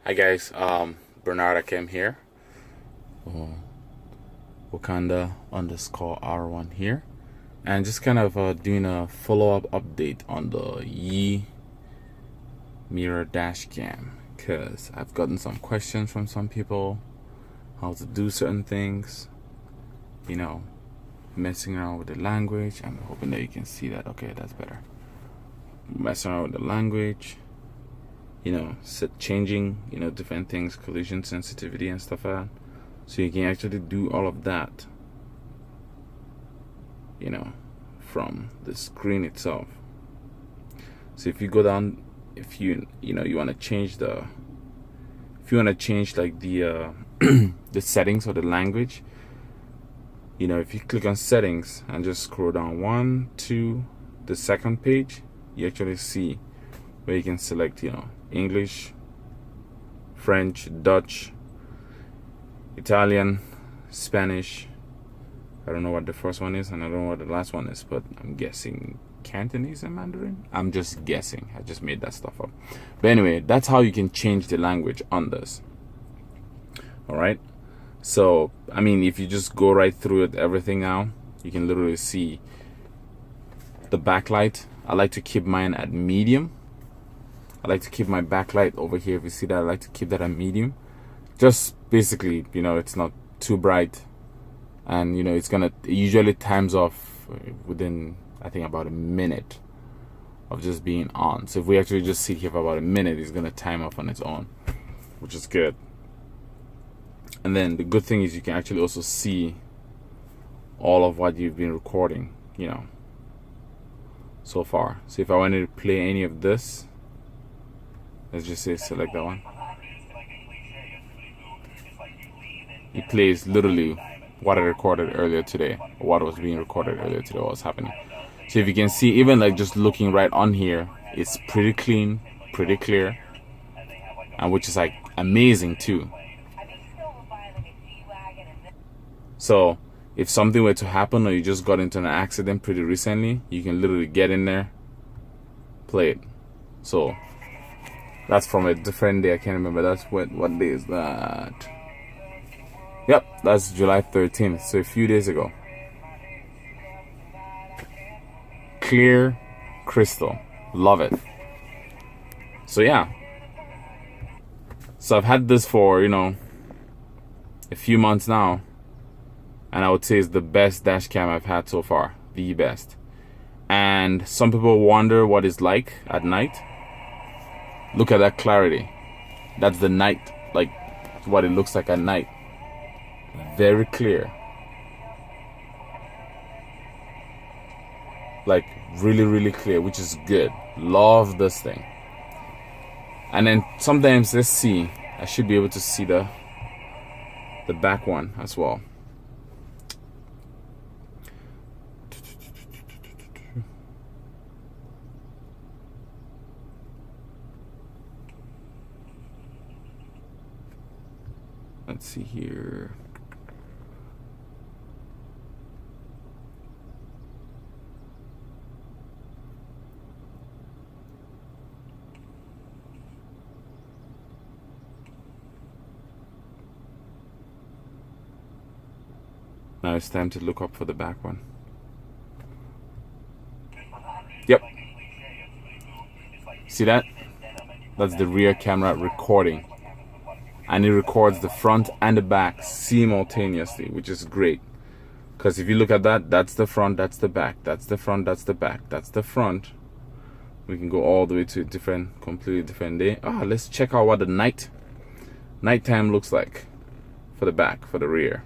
Hi guys, Bernard Akem here. Wakanda underscore R1 here. And just kind of doing a follow-up update on the Yi mirror dash cam. Because I've gotten some questions from some people how to do certain things. You know, messing around with the language. I'm hoping that you can see that. Okay, that's better. Messing around with the language. You know, changing, different things, collision sensitivity and stuff like that. So you can actually do all of that, from the screen itself. So if you go down, if you want to change like the the settings or the language, if you click on settings and just scroll down one, two, the second page, you actually see where you can select, English, French, Dutch, Italian, Spanish. I don't know what the first one is, and I don't know what the last one is, but I'm guessing Cantonese and Mandarin. I'm just guessing. I just made that stuff up. But anyway, that's how you can change the language on this. Alright? So, I mean, if you just go right through it, everything now, you can literally see the backlight. I like to keep mine at medium. I like to keep my backlight over here. If you see that, I like to keep that at medium. Just basically, it's not too bright. And, it usually times off within, I think, about a minute of just being on. So if we actually just sit here for about a minute, it's going to time off on its own, which is good. And then the good thing is you can actually also see all of what you've been recording, so far. So if I wanted to play any of this, let's just say select that one. It plays literally what I recorded earlier today, or what was being recorded earlier today, what was happening. So if you can see, even like just looking right on here, it's pretty clean, pretty clear, and which is like amazing too. So if something were to happen, or you just got into an accident pretty recently, you can literally get in there, play it. So that's from a different day. I can't remember. That's what day is that? Yep, that's July 13th. So a few days ago. Clear crystal. Love it. So yeah. So I've had this for, a few months now. And I would say it's the best dash cam I've had so far. The best. And some people wonder what it's like at night. Look at that clarity. That's the night, like what it looks like at night. Very clear. Like really, really clear, which is good. Love this thing. And then sometimes, let's see, I should be able to see the back one as well. Let's see here. Now it's time to look up for the back one. Yep. See that? That's the rear camera recording. And it records the front and the back simultaneously, which is great. Because if you look at that, that's the front, that's the back, that's the front, that's the back, that's the front. We can go all the way to a completely different day. Let's check out what the nighttime looks like for the back, for the rear.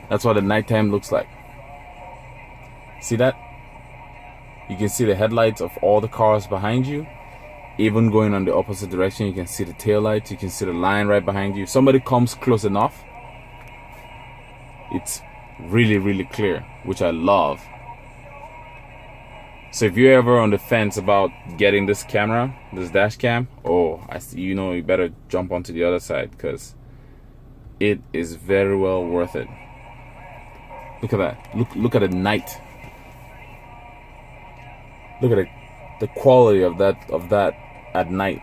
That's what the nighttime looks like. See that? You can see the headlights of all the cars behind you. Even going on the opposite direction, you can see the taillights. You can see the line right behind you. Somebody comes close enough, it's really, really clear, which I love. So if you're ever on the fence about getting this camera, this dash cam, you better jump onto the other side, because it is very well worth it. Look at that. Look at the night. Look at the quality of that at night.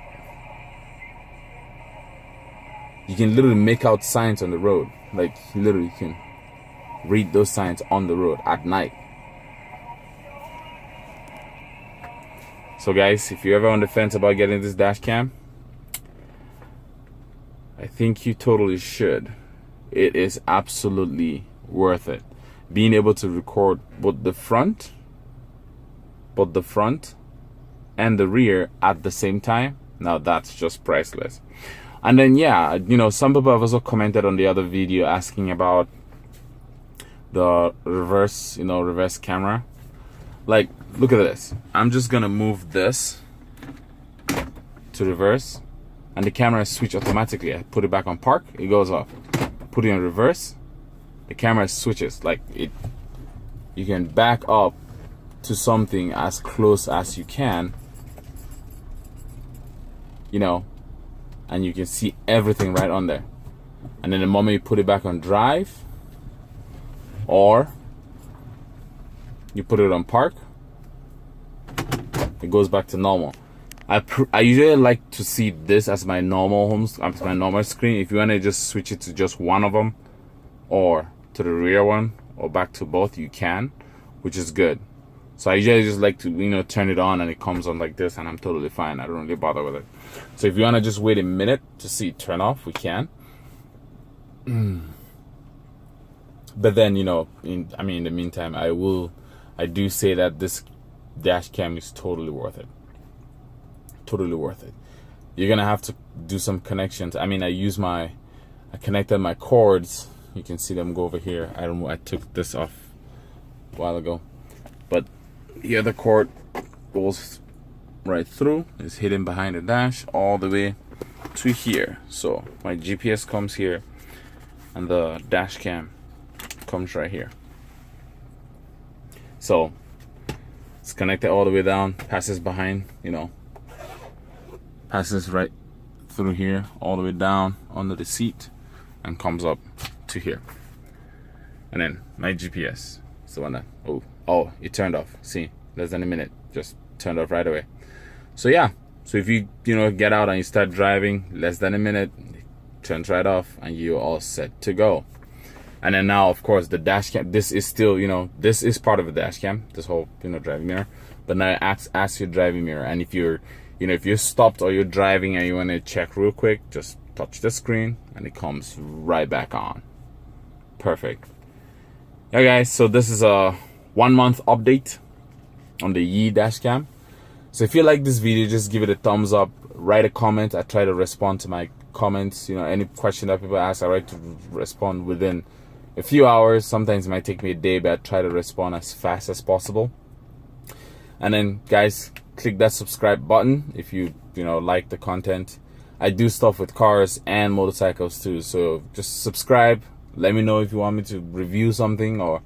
You can literally make out signs on the road. Like, you literally can read those signs on the road at night. So guys, if you're ever on the fence about getting this dash cam, I think you totally should. It is absolutely worth it. Being able to record both the front and the rear at the same time, now that's just priceless. And then yeah, you know, some people have also commented on the other video asking about the reverse camera. Like, look at this. I'm just gonna move this to reverse, and the camera is switched automatically. I put it back on park, it goes off. Put it in reverse, the camera switches. Like, you can back up to something as close as you can, you know, and you can see everything right on there. And then the moment you put it back on drive, or you put it on park, it goes back to normal. I usually like to see this as my normal screen. If you want to just switch it to just one of them, or to the rear one, or back to both, you can, which is good. So I usually just like to, you know, turn it on and it comes on like this, and I'm totally fine. I don't really bother with it. So if you want to just wait a minute to see it turn off, we can. But then, you know, in the meantime, I do say that this dash cam is totally worth it. Totally worth it. You're gonna have to do some connections. I connected my cords. You can see them go over here. I took this off a while ago, but the other cord goes right through. It's hidden behind the dash all the way to here. So my GPS comes here, and the dash cam comes right here. So it's connected all the way down, passes behind, you know, passes right through here, all the way down under the seat, and comes up to here. And then my GPS is the one that, oh, it turned off. See, less than a minute, just turned off right away. So yeah, so if you get out and you start driving, less than a minute, it turns right off, and you're all set to go. And then now, of course, the dash cam, this is still, this is part of the dash cam, this whole, driving mirror. But now it acts your driving mirror. And if you're stopped or you're driving and you want to check real quick, just touch the screen and it comes right back on. Perfect. Yeah, guys, so this is a 1 month update on the Yi dash cam. So if you like this video, just give it a thumbs up, write a comment. I try to respond to my comments. Any question that people ask, I try to respond within a few hours. Sometimes it might take me a day, but I try to respond as fast as possible. And then, guys, click that subscribe button if you like the content. I do stuff with cars and motorcycles too, so just subscribe. Let me know if you want me to review something or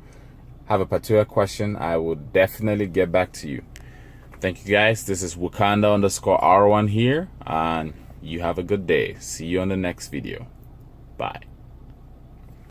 have a particular question. I will definitely get back to you. Thank you, guys. This is Wakanda_R1 here, and you have a good day. See you on the next video. Bye.